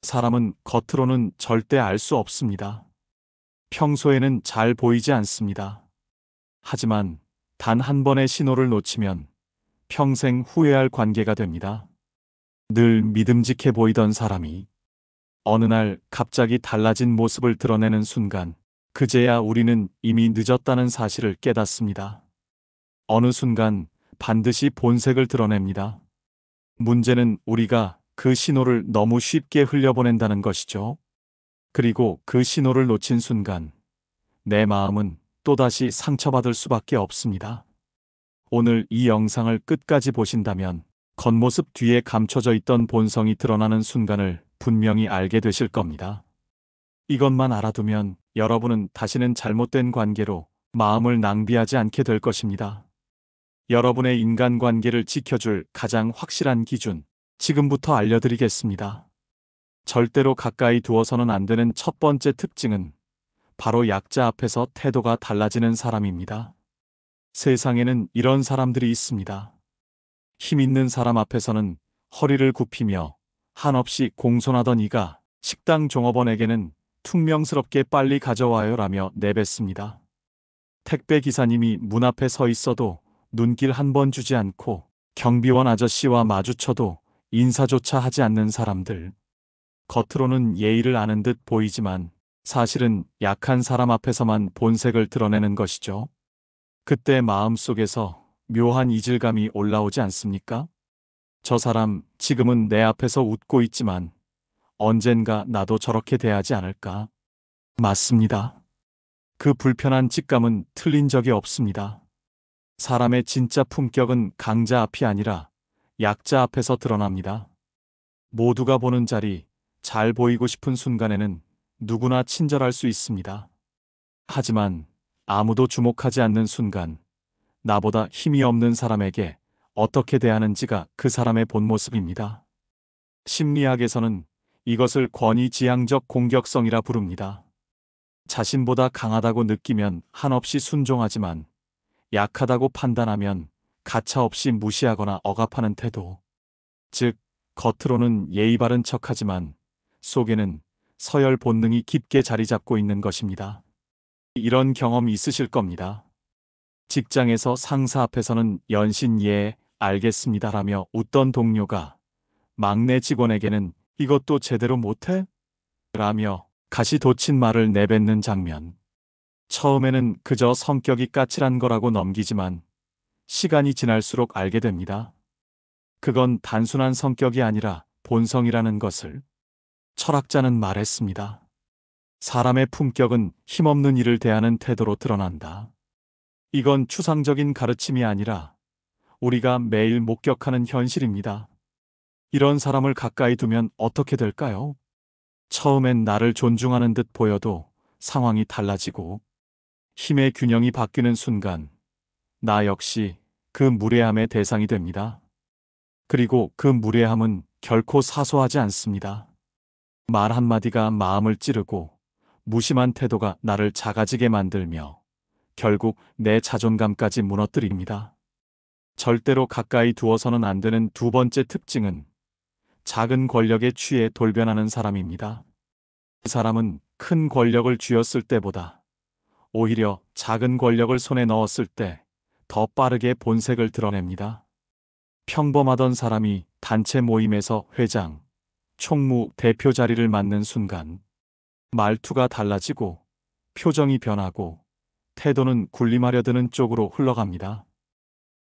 사람은 겉으로는 절대 알 수 없습니다. 평소에는 잘 보이지 않습니다. 하지만 단 한 번의 신호를 놓치면 평생 후회할 관계가 됩니다. 늘 믿음직해 보이던 사람이 어느 날 갑자기 달라진 모습을 드러내는 순간, 그제야 우리는 이미 늦었다는 사실을 깨닫습니다. 어느 순간 반드시 본색을 드러냅니다. 문제는 우리가 그 신호를 너무 쉽게 흘려보낸다는 것이죠. 그리고 그 신호를 놓친 순간 내 마음은 또다시 상처받을 수밖에 없습니다. 오늘 이 영상을 끝까지 보신다면 겉모습 뒤에 감춰져 있던 본성이 드러나는 순간을 분명히 알게 되실 겁니다. 이것만 알아두면 여러분은 다시는 잘못된 관계로 마음을 낭비하지 않게 될 것입니다. 여러분의 인간관계를 지켜줄 가장 확실한 기준, 지금부터 알려드리겠습니다. 절대로 가까이 두어서는 안 되는 첫 번째 특징은 바로 약자 앞에서 태도가 달라지는 사람입니다. 세상에는 이런 사람들이 있습니다. 힘 있는 사람 앞에서는 허리를 굽히며 한없이 공손하던 이가 식당 종업원에게는 퉁명스럽게 빨리 가져와요라며 내뱉습니다. 택배 기사님이 문 앞에 서 있어도 눈길 한 번 주지 않고 경비원 아저씨와 마주쳐도 인사조차 하지 않는 사람들. 겉으로는 예의를 아는 듯 보이지만 사실은 약한 사람 앞에서만 본색을 드러내는 것이죠. 그때 마음속에서 묘한 이질감이 올라오지 않습니까? 저 사람 지금은 내 앞에서 웃고 있지만 언젠가 나도 저렇게 대하지 않을까? 맞습니다. 그 불편한 직감은 틀린 적이 없습니다. 사람의 진짜 품격은 강자 앞이 아니라 약자 앞에서 드러납니다. 모두가 보는 자리, 잘 보이고 싶은 순간에는 누구나 친절할 수 있습니다. 하지만 아무도 주목하지 않는 순간, 나보다 힘이 없는 사람에게 어떻게 대하는지가 그 사람의 본 모습입니다. 심리학에서는 이것을 권위지향적 공격성이라 부릅니다. 자신보다 강하다고 느끼면 한없이 순종하지만 약하다고 판단하면 가차없이 무시하거나 억압하는 태도. 즉, 겉으로는 예의 바른 척하지만 속에는 서열 본능이 깊게 자리 잡고 있는 것입니다. 이런 경험 있으실 겁니다. 직장에서 상사 앞에서는 연신 예, 알겠습니다라며 웃던 동료가 막내 직원에게는 이것도 제대로 못해? 라며 가시 돋친 말을 내뱉는 장면. 처음에는 그저 성격이 까칠한 거라고 넘기지만 시간이 지날수록 알게 됩니다. 그건 단순한 성격이 아니라 본성이라는 것을. 철학자는 말했습니다. 사람의 품격은 힘없는 이를 대하는 태도로 드러난다. 이건 추상적인 가르침이 아니라 우리가 매일 목격하는 현실입니다. 이런 사람을 가까이 두면 어떻게 될까요? 처음엔 나를 존중하는 듯 보여도 상황이 달라지고 힘의 균형이 바뀌는 순간 나 역시 그 무례함의 대상이 됩니다. 그리고 그 무례함은 결코 사소하지 않습니다. 말 한마디가 마음을 찌르고 무심한 태도가 나를 작아지게 만들며 결국 내 자존감까지 무너뜨립니다. 절대로 가까이 두어서는 안 되는 두 번째 특징은 작은 권력에 취해 돌변하는 사람입니다. 그 사람은 큰 권력을 쥐었을 때보다 오히려 작은 권력을 손에 넣었을 때 더 빠르게 본색을 드러냅니다. 평범하던 사람이 단체 모임에서 회장, 총무, 대표 자리를 맡는 순간 말투가 달라지고 표정이 변하고 태도는 군림하려 드는 쪽으로 흘러갑니다.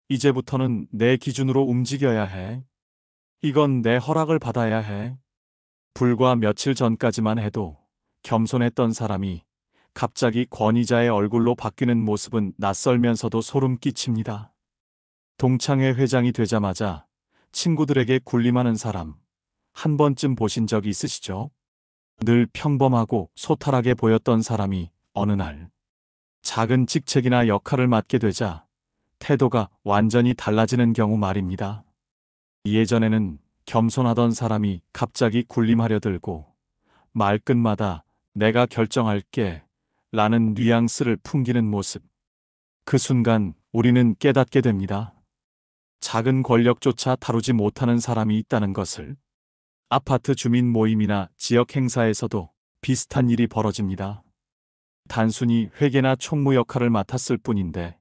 이제부터는 내 기준으로 움직여야 해. 이건 내 허락을 받아야 해. 불과 며칠 전까지만 해도 겸손했던 사람이 갑자기 권위자의 얼굴로 바뀌는 모습은 낯설면서도 소름 끼칩니다. 동창회 회장이 되자마자 친구들에게 군림하는 사람, 한 번쯤 보신 적 있으시죠? 늘 평범하고 소탈하게 보였던 사람이 어느 날 작은 직책이나 역할을 맡게 되자 태도가 완전히 달라지는 경우 말입니다. 예전에는 겸손하던 사람이 갑자기 군림하려 들고 말끝마다 내가 결정할게 라는 뉘앙스를 풍기는 모습. 그 순간 우리는 깨닫게 됩니다. 작은 권력조차 다루지 못하는 사람이 있다는 것을. 아파트 주민 모임이나 지역 행사에서도 비슷한 일이 벌어집니다. 단순히 회계나 총무 역할을 맡았을 뿐인데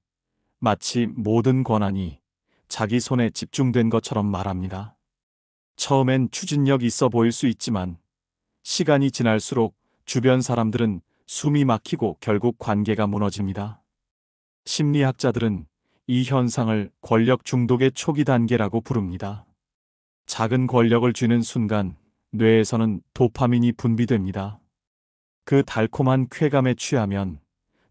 마치 모든 권한이 자기 손에 집중된 것처럼 말합니다. 처음엔 추진력 있어 보일 수 있지만 시간이 지날수록 주변 사람들은 숨이 막히고 결국 관계가 무너집니다. 심리학자들은 이 현상을 권력 중독의 초기 단계라고 부릅니다. 작은 권력을 쥐는 순간 뇌에서는 도파민이 분비됩니다. 그 달콤한 쾌감에 취하면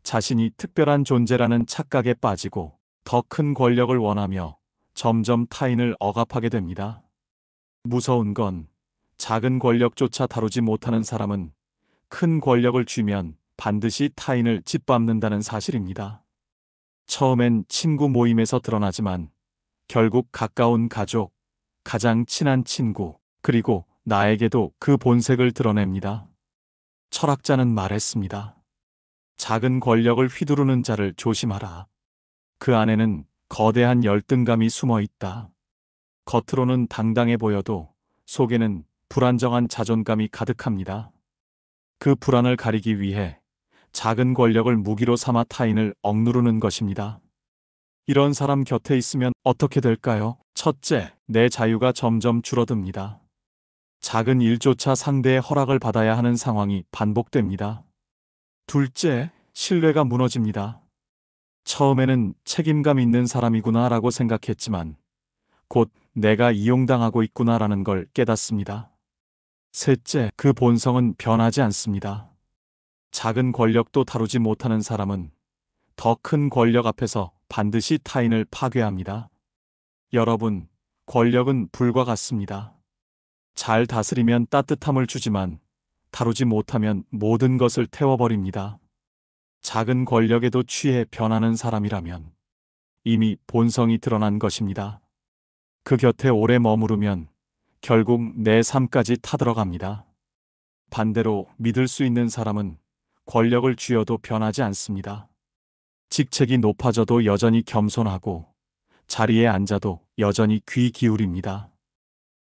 자신이 특별한 존재라는 착각에 빠지고 더 큰 권력을 원하며 점점 타인을 억압하게 됩니다. 무서운 건 작은 권력조차 다루지 못하는 사람은 큰 권력을 쥐면 반드시 타인을 짓밟는다는 사실입니다. 처음엔 친구 모임에서 드러나지만 결국 가까운 가족, 가장 친한 친구, 그리고 나에게도 그 본색을 드러냅니다. 철학자는 말했습니다. 작은 권력을 휘두르는 자를 조심하라. 그 안에는 거대한 열등감이 숨어 있다. 겉으로는 당당해 보여도 속에는 불안정한 자존감이 가득합니다. 그 불안을 가리기 위해 작은 권력을 무기로 삼아 타인을 억누르는 것입니다. 이런 사람 곁에 있으면 어떻게 될까요? 첫째, 내 자유가 점점 줄어듭니다. 작은 일조차 상대의 허락을 받아야 하는 상황이 반복됩니다. 둘째, 신뢰가 무너집니다. 처음에는 책임감 있는 사람이구나 라고 생각했지만 곧 내가 이용당하고 있구나라는 걸 깨닫습니다. 셋째, 그 본성은 변하지 않습니다. 작은 권력도 다루지 못하는 사람은 더 큰 권력 앞에서 반드시 타인을 파괴합니다. 여러분, 권력은 불과 같습니다. 잘 다스리면 따뜻함을 주지만 다루지 못하면 모든 것을 태워버립니다. 작은 권력에도 취해 변하는 사람이라면 이미 본성이 드러난 것입니다. 그 곁에 오래 머무르면 결국 내 삶까지 타들어갑니다. 반대로 믿을 수 있는 사람은 권력을 쥐어도 변하지 않습니다. 직책이 높아져도 여전히 겸손하고 자리에 앉아도 여전히 귀 기울입니다.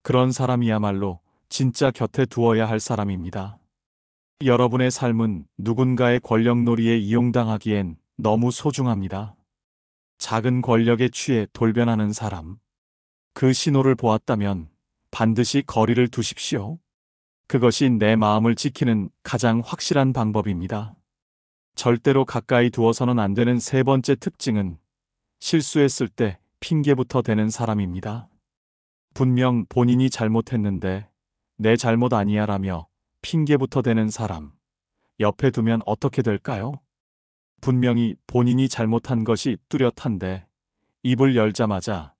그런 사람이야말로 진짜 곁에 두어야 할 사람입니다. 여러분의 삶은 누군가의 권력놀이에 이용당하기엔 너무 소중합니다. 작은 권력에 취해 돌변하는 사람. 그 신호를 보았다면 반드시 거리를 두십시오. 그것이 내 마음을 지키는 가장 확실한 방법입니다. 절대로 가까이 두어서는 안 되는 세 번째 특징은 실수했을 때 핑계부터 대는 사람입니다. 분명 본인이 잘못했는데 내 잘못 아니야라며 핑계부터 대는 사람. 옆에 두면 어떻게 될까요? 분명히 본인이 잘못한 것이 뚜렷한데 입을 열자마자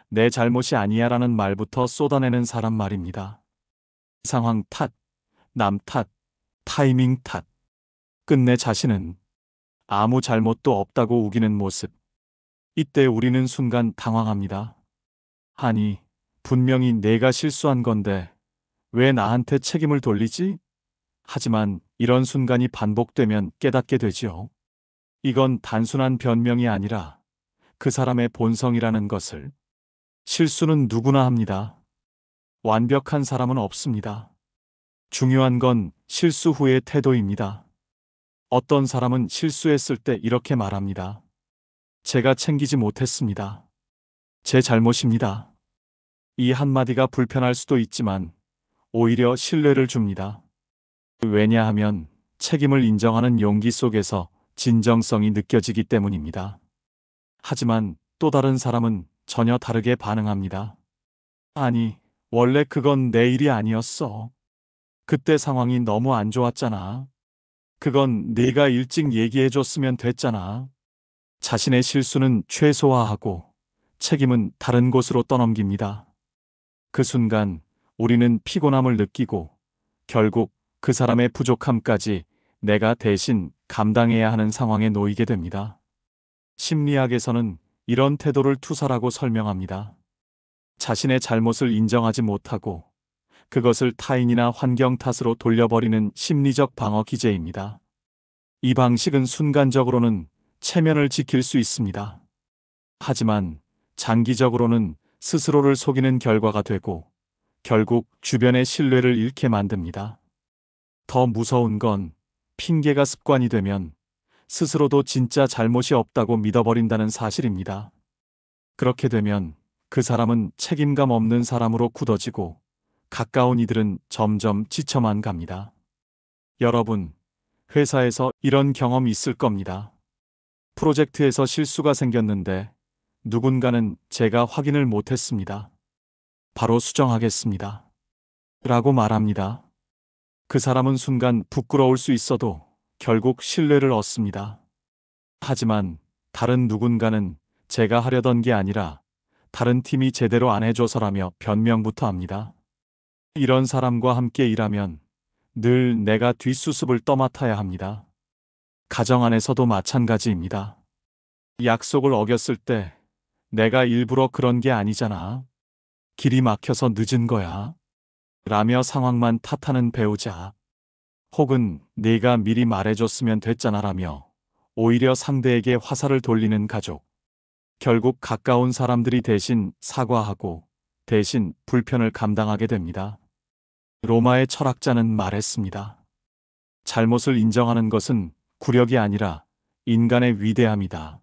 내 잘못이 아니야라는 말부터 쏟아내는 사람 말입니다. 상황 탓, 남 탓, 타이밍 탓. 끝내 자신은 아무 잘못도 없다고 우기는 모습. 이때 우리는 순간 당황합니다. 아니, 분명히 내가 실수한 건데 왜 나한테 책임을 돌리지? 하지만 이런 순간이 반복되면 깨닫게 되지요. 이건 단순한 변명이 아니라 그 사람의 본성이라는 것을. 실수는 누구나 합니다. 완벽한 사람은 없습니다. 중요한 건 실수 후의 태도입니다. 어떤 사람은 실수했을 때 이렇게 말합니다. 제가 챙기지 못했습니다. 제 잘못입니다. 이 한마디가 불편할 수도 있지만 오히려 신뢰를 줍니다. 왜냐하면 책임을 인정하는 용기 속에서 진정성이 느껴지기 때문입니다. 하지만 또 다른 사람은 전혀 다르게 반응합니다. 아니, 원래 그건 내 일이 아니었어. 그때 상황이 너무 안 좋았잖아. 그건 네가 일찍 얘기해줬으면 됐잖아. 자신의 실수는 최소화하고 책임은 다른 곳으로 떠넘깁니다. 그 순간 우리는 피곤함을 느끼고 결국 그 사람의 부족함까지 내가 대신 감당해야 하는 상황에 놓이게 됩니다. 심리학에서는 이런 태도를 투사라고 설명합니다. 자신의 잘못을 인정하지 못하고 그것을 타인이나 환경 탓으로 돌려버리는 심리적 방어 기제입니다. 이 방식은 순간적으로는 체면을 지킬 수 있습니다. 하지만 장기적으로는 스스로를 속이는 결과가 되고 결국 주변의 신뢰를 잃게 만듭니다. 더 무서운 건 핑계가 습관이 되면 스스로도 진짜 잘못이 없다고 믿어버린다는 사실입니다. 그렇게 되면 그 사람은 책임감 없는 사람으로 굳어지고 가까운 이들은 점점 지쳐만 갑니다. 여러분, 회사에서 이런 경험 있을 겁니다. 프로젝트에서 실수가 생겼는데 누군가는 제가 확인을 못했습니다. 바로 수정하겠습니다. 라고 말합니다. 그 사람은 순간 부끄러울 수 있어도 결국 신뢰를 얻습니다. 하지만 다른 누군가는 제가 하려던 게 아니라 다른 팀이 제대로 안 해줘서라며 변명부터 합니다. 이런 사람과 함께 일하면 늘 내가 뒷수습을 떠맡아야 합니다. 가정 안에서도 마찬가지입니다. 약속을 어겼을 때 내가 일부러 그런 게 아니잖아. 길이 막혀서 늦은 거야. 라며 상황만 탓하는 배우자. 혹은 네가 미리 말해줬으면 됐잖아 라며 오히려 상대에게 화살을 돌리는 가족. 결국 가까운 사람들이 대신 사과하고 대신 불편을 감당하게 됩니다. 로마의 철학자는 말했습니다. 잘못을 인정하는 것은 굴욕이 아니라 인간의 위대함이다.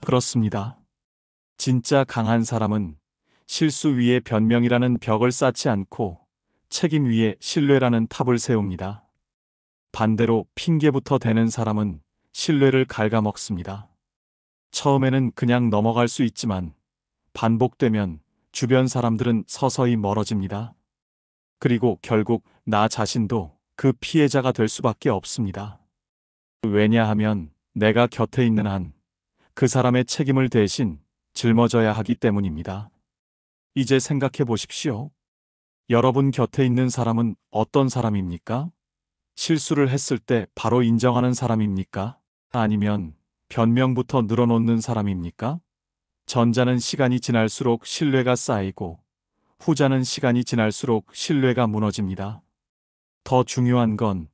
그렇습니다. 진짜 강한 사람은 실수 위에 변명이라는 벽을 쌓지 않고 책임 위에 신뢰라는 탑을 세웁니다. 반대로 핑계부터 대는 사람은 신뢰를 갉아먹습니다. 처음에는 그냥 넘어갈 수 있지만 반복되면 주변 사람들은 서서히 멀어집니다. 그리고 결국 나 자신도 그 피해자가 될 수밖에 없습니다. 왜냐하면 내가 곁에 있는 한 그 사람의 책임을 대신 짊어져야 하기 때문입니다. 이제 생각해 보십시오. 여러분 곁에 있는 사람은 어떤 사람입니까? 실수를 했을 때 바로 인정하는 사람입니까? 아니면 변명부터 늘어놓는 사람입니까? 전자는 시간이 지날수록 신뢰가 쌓이고 후자는 시간이 지날수록 신뢰가 무너집니다. 더 중요한 건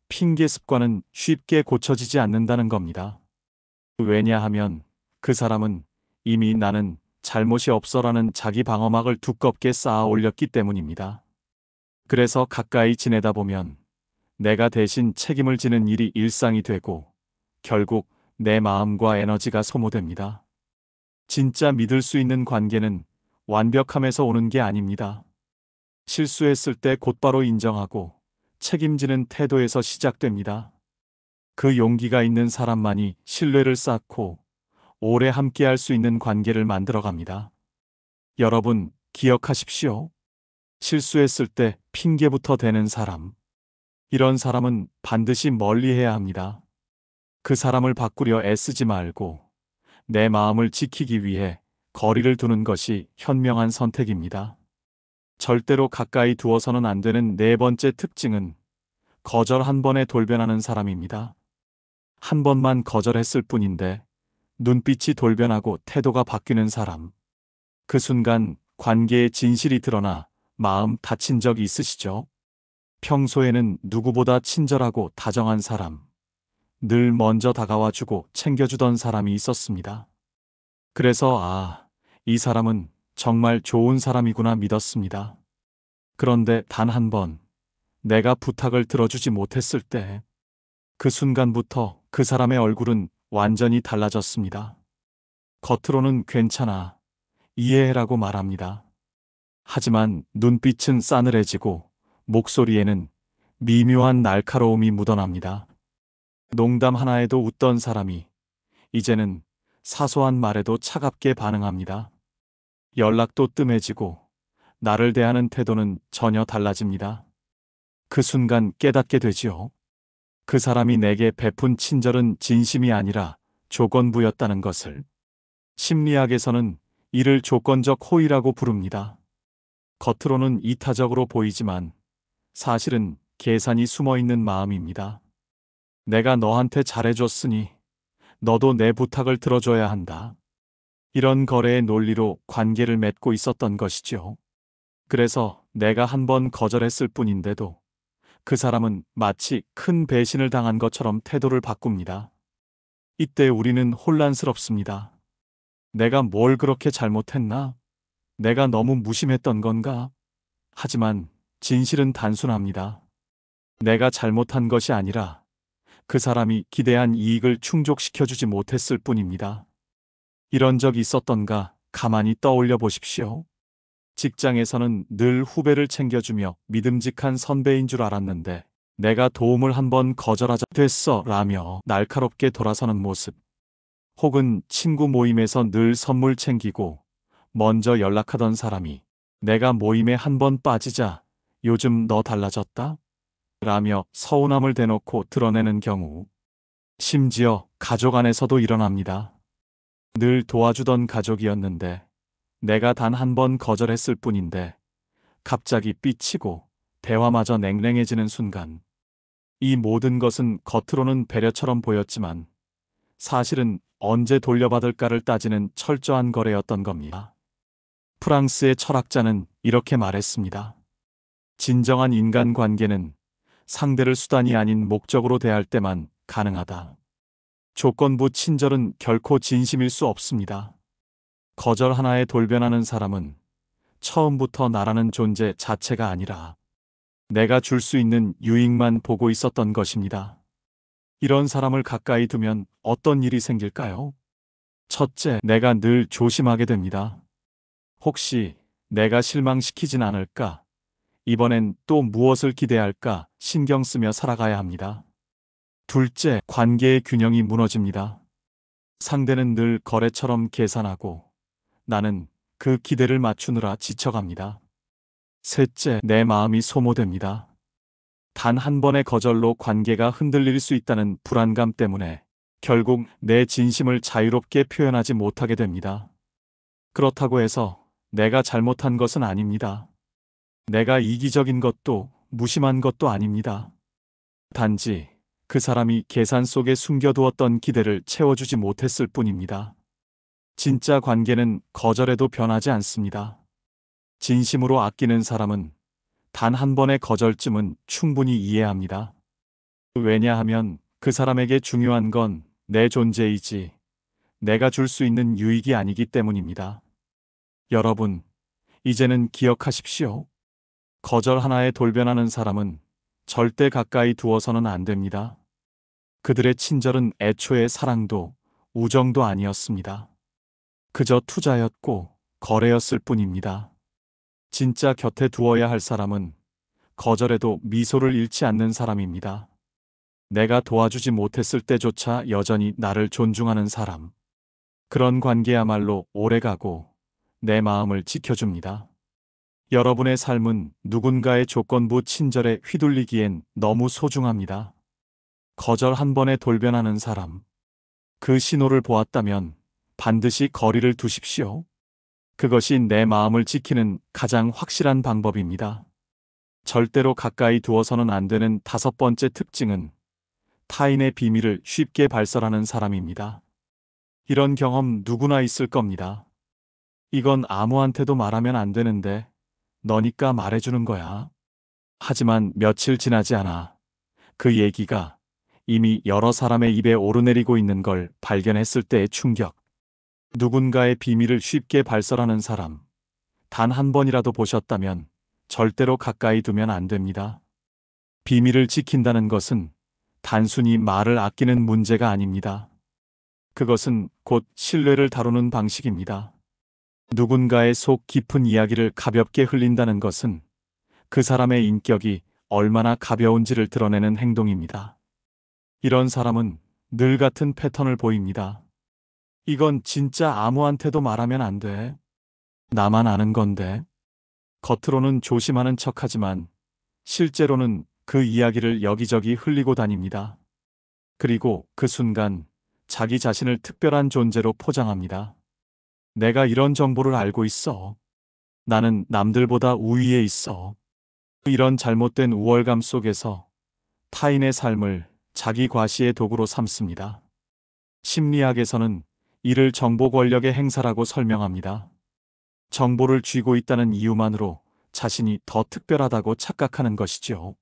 핑계 습관은 쉽게 고쳐지지 않는다는 겁니다. 왜냐하면 그 사람은 이미 나는 잘못이 없어라는 자기 방어막을 두껍게 쌓아 올렸기 때문입니다. 그래서 가까이 지내다 보면 내가 대신 책임을 지는 일이 일상이 되고 결국 내 마음과 에너지가 소모됩니다. 진짜 믿을 수 있는 관계는 완벽함에서 오는 게 아닙니다. 실수했을 때 곧바로 인정하고 책임지는 태도에서 시작됩니다. 그 용기가 있는 사람만이 신뢰를 쌓고 오래 함께할 수 있는 관계를 만들어갑니다. 여러분, 기억하십시오. 실수했을 때 핑계부터 대는 사람. 이런 사람은 반드시 멀리해야 합니다. 그 사람을 바꾸려 애쓰지 말고 내 마음을 지키기 위해 거리를 두는 것이 현명한 선택입니다. 절대로 가까이 두어서는 안 되는 네 번째 특징은 거절 한 번에 돌변하는 사람입니다. 한 번만 거절했을 뿐인데 눈빛이 돌변하고 태도가 바뀌는 사람. 그 순간 관계의 진실이 드러나 마음 다친 적 있으시죠? 평소에는 누구보다 친절하고 다정한 사람. 늘 먼저 다가와주고 챙겨주던 사람이 있었습니다. 그래서 이 사람은 정말 좋은 사람이구나 믿었습니다. 그런데 단 한 번 내가 부탁을 들어주지 못했을 때 그 순간부터 그 사람의 얼굴은 완전히 달라졌습니다. 겉으로는 괜찮아, 이해해라고 말합니다. 하지만 눈빛은 싸늘해지고 목소리에는 미묘한 날카로움이 묻어납니다. 농담 하나에도 웃던 사람이 이제는 사소한 말에도 차갑게 반응합니다. 연락도 뜸해지고 나를 대하는 태도는 전혀 달라집니다. 그 순간 깨닫게 되지요. 그 사람이 내게 베푼 친절은 진심이 아니라 조건부였다는 것을. 심리학에서는 이를 조건적 호의라고 부릅니다. 겉으로는 이타적으로 보이지만 사실은 계산이 숨어있는 마음입니다. 내가 너한테 잘해줬으니 너도 내 부탁을 들어줘야 한다. 이런 거래의 논리로 관계를 맺고 있었던 것이죠. 그래서 내가 한 번 거절했을 뿐인데도 그 사람은 마치 큰 배신을 당한 것처럼 태도를 바꿉니다. 이때 우리는 혼란스럽습니다. 내가 뭘 그렇게 잘못했나? 내가 너무 무심했던 건가? 하지만 진실은 단순합니다. 내가 잘못한 것이 아니라 그 사람이 기대한 이익을 충족시켜주지 못했을 뿐입니다. 이런 적이 있었던가 가만히 떠올려 보십시오. 직장에서는 늘 후배를 챙겨주며 믿음직한 선배인 줄 알았는데 내가 도움을 한번 거절하자 됐어 라며 날카롭게 돌아서는 모습. 혹은 친구 모임에서 늘 선물 챙기고 먼저 연락하던 사람이 내가 모임에 한번 빠지자 요즘 너 달라졌다? 라며 서운함을 대놓고 드러내는 경우. 심지어 가족 안에서도 일어납니다. 늘 도와주던 가족이었는데 내가 단 한 번 거절했을 뿐인데 갑자기 삐치고 대화마저 냉랭해지는 순간. 이 모든 것은 겉으로는 배려처럼 보였지만 사실은 언제 돌려받을까를 따지는 철저한 거래였던 겁니다. 프랑스의 철학자는 이렇게 말했습니다. 진정한 인간관계는 상대를 수단이 아닌 목적으로 대할 때만 가능하다. 조건부 친절은 결코 진심일 수 없습니다. 거절 하나에 돌변하는 사람은 처음부터 나라는 존재 자체가 아니라 내가 줄 수 있는 유익만 보고 있었던 것입니다. 이런 사람을 가까이 두면 어떤 일이 생길까요? 첫째, 내가 늘 조심하게 됩니다. 혹시 내가 실망시키진 않을까? 이번엔 또 무엇을 기대할까? 신경 쓰며 살아가야 합니다. 둘째, 관계의 균형이 무너집니다. 상대는 늘 거래처럼 계산하고 나는 그 기대를 맞추느라 지쳐갑니다. 셋째, 내 마음이 소모됩니다. 단 한 번의 거절로 관계가 흔들릴 수 있다는 불안감 때문에 결국 내 진심을 자유롭게 표현하지 못하게 됩니다. 그렇다고 해서 내가 잘못한 것은 아닙니다. 내가 이기적인 것도 무심한 것도 아닙니다. 단지 그 사람이 계산 속에 숨겨두었던 기대를 채워주지 못했을 뿐입니다. 진짜 관계는 거절에도 변하지 않습니다. 진심으로 아끼는 사람은 단 한 번의 거절쯤은 충분히 이해합니다. 왜냐하면 그 사람에게 중요한 건 내 존재이지 내가 줄 수 있는 유익이 아니기 때문입니다. 여러분, 이제는 기억하십시오. 거절 하나에 돌변하는 사람은 절대 가까이 두어서는 안 됩니다. 그들의 친절은 애초에 사랑도 우정도 아니었습니다. 그저 투자였고 거래였을 뿐입니다. 진짜 곁에 두어야 할 사람은 거절에도 미소를 잃지 않는 사람입니다. 내가 도와주지 못했을 때조차 여전히 나를 존중하는 사람. 그런 관계야말로 오래가고 내 마음을 지켜줍니다. 여러분의 삶은 누군가의 조건부 친절에 휘둘리기엔 너무 소중합니다. 거절 한 번에 돌변하는 사람. 그 신호를 보았다면 반드시 거리를 두십시오. 그것이 내 마음을 지키는 가장 확실한 방법입니다. 절대로 가까이 두어서는 안 되는 다섯 번째 특징은 타인의 비밀을 쉽게 발설하는 사람입니다. 이런 경험 누구나 있을 겁니다. 이건 아무한테도 말하면 안 되는데 너니까 말해주는 거야. 하지만 며칠 지나지 않아 그 얘기가 이미 여러 사람의 입에 오르내리고 있는 걸 발견했을 때의 충격. 누군가의 비밀을 쉽게 발설하는 사람, 단 한 번이라도 보셨다면 절대로 가까이 두면 안 됩니다. 비밀을 지킨다는 것은 단순히 말을 아끼는 문제가 아닙니다. 그것은 곧 신뢰를 다루는 방식입니다. 누군가의 속 깊은 이야기를 가볍게 흘린다는 것은 그 사람의 인격이 얼마나 가벼운지를 드러내는 행동입니다. 이런 사람은 늘 같은 패턴을 보입니다. 이건 진짜 아무한테도 말하면 안 돼. 나만 아는 건데. 겉으로는 조심하는 척하지만 실제로는 그 이야기를 여기저기 흘리고 다닙니다. 그리고 그 순간 자기 자신을 특별한 존재로 포장합니다. 내가 이런 정보를 알고 있어. 나는 남들보다 우위에 있어. 이런 잘못된 우월감 속에서 타인의 삶을 자기 과시의 도구로 삼습니다. 심리학에서는 이를 정보 권력의 행사라고 설명합니다. 정보를 쥐고 있다는 이유만으로 자신이 더 특별하다고 착각하는 것이죠.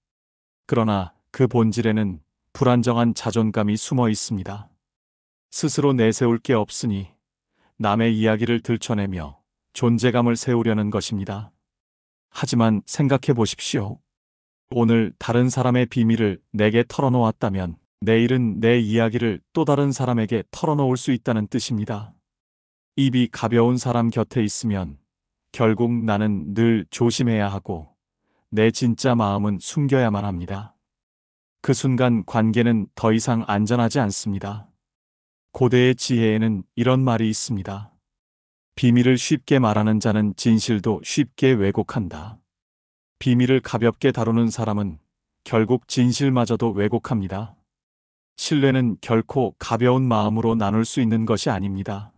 그러나 그 본질에는 불안정한 자존감이 숨어 있습니다. 스스로 내세울 게 없으니 남의 이야기를 들춰내며 존재감을 세우려는 것입니다. 하지만 생각해 보십시오. 오늘 다른 사람의 비밀을 내게 털어놓았다면 내일은 내 이야기를 또 다른 사람에게 털어놓을 수 있다는 뜻입니다. 입이 가벼운 사람 곁에 있으면 결국 나는 늘 조심해야 하고 내 진짜 마음은 숨겨야만 합니다. 그 순간 관계는 더 이상 안전하지 않습니다. 고대의 지혜에는 이런 말이 있습니다. 비밀을 쉽게 말하는 자는 진실도 쉽게 왜곡한다. 비밀을 가볍게 다루는 사람은 결국 진실마저도 왜곡합니다. 신뢰는 결코 가벼운 마음으로 나눌 수 있는 것이 아닙니다.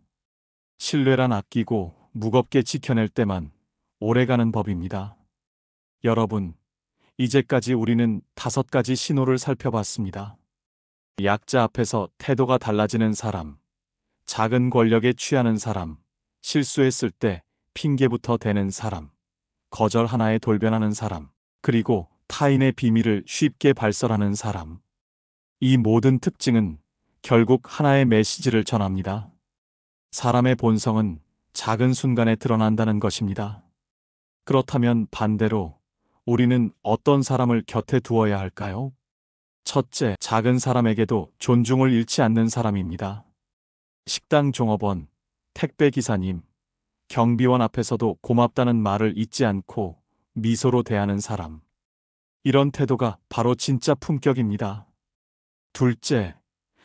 신뢰란 아끼고 무겁게 지켜낼 때만 오래가는 법입니다. 여러분, 이제까지 우리는 5가지 신호를 살펴봤습니다. 약자 앞에서 태도가 달라지는 사람, 작은 권력에 취하는 사람, 실수했을 때 핑계부터 대는 사람, 거절 하나에 돌변하는 사람, 그리고 타인의 비밀을 쉽게 발설하는 사람. 이 모든 특징은 결국 하나의 메시지를 전합니다. 사람의 본성은 작은 순간에 드러난다는 것입니다. 그렇다면 반대로 우리는 어떤 사람을 곁에 두어야 할까요? 첫째, 작은 사람에게도 존중을 잃지 않는 사람입니다. 식당 종업원, 택배 기사님, 경비원 앞에서도 고맙다는 말을 잊지 않고 미소로 대하는 사람. 이런 태도가 바로 진짜 품격입니다. 둘째,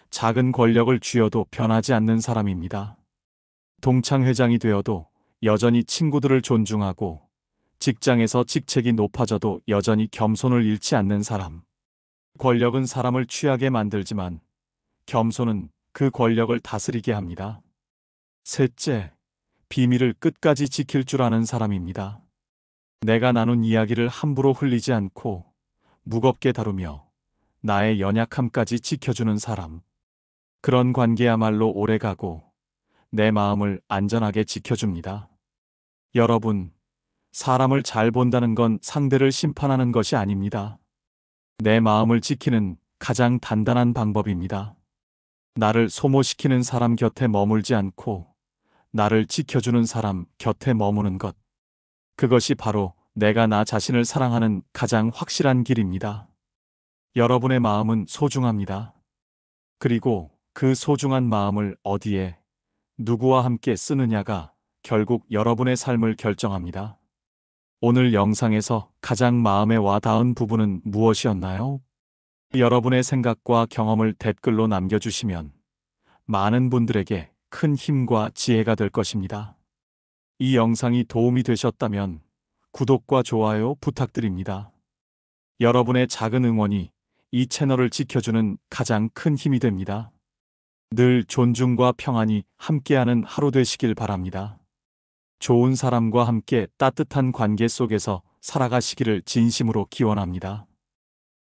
작은 권력을 쥐어도 변하지 않는 사람입니다. 동창회장이 되어도 여전히 친구들을 존중하고 직장에서 직책이 높아져도 여전히 겸손을 잃지 않는 사람. 권력은 사람을 취하게 만들지만 겸손은 그 권력을 다스리게 합니다. 셋째, 비밀을 끝까지 지킬 줄 아는 사람입니다. 내가 나눈 이야기를 함부로 흘리지 않고 무겁게 다루며 나의 연약함까지 지켜주는 사람. 그런 관계야말로 오래가고 내 마음을 안전하게 지켜줍니다. 여러분, 사람을 잘 본다는 건 상대를 심판하는 것이 아닙니다. 내 마음을 지키는 가장 단단한 방법입니다. 나를 소모시키는 사람 곁에 머물지 않고 나를 지켜주는 사람 곁에 머무는 것. 그것이 바로 내가 나 자신을 사랑하는 가장 확실한 길입니다. 여러분의 마음은 소중합니다. 그리고 그 소중한 마음을 어디에, 누구와 함께 쓰느냐가 결국 여러분의 삶을 결정합니다. 오늘 영상에서 가장 마음에 와 닿은 부분은 무엇이었나요? 여러분의 생각과 경험을 댓글로 남겨주시면 많은 분들에게 큰 힘과 지혜가 될 것입니다. 이 영상이 도움이 되셨다면 구독과 좋아요 부탁드립니다. 여러분의 작은 응원이 이 채널을 지켜주는 가장 큰 힘이 됩니다. 늘 존중과 평안이 함께하는 하루 되시길 바랍니다. 좋은 사람과 함께 따뜻한 관계 속에서 살아가시기를 진심으로 기원합니다.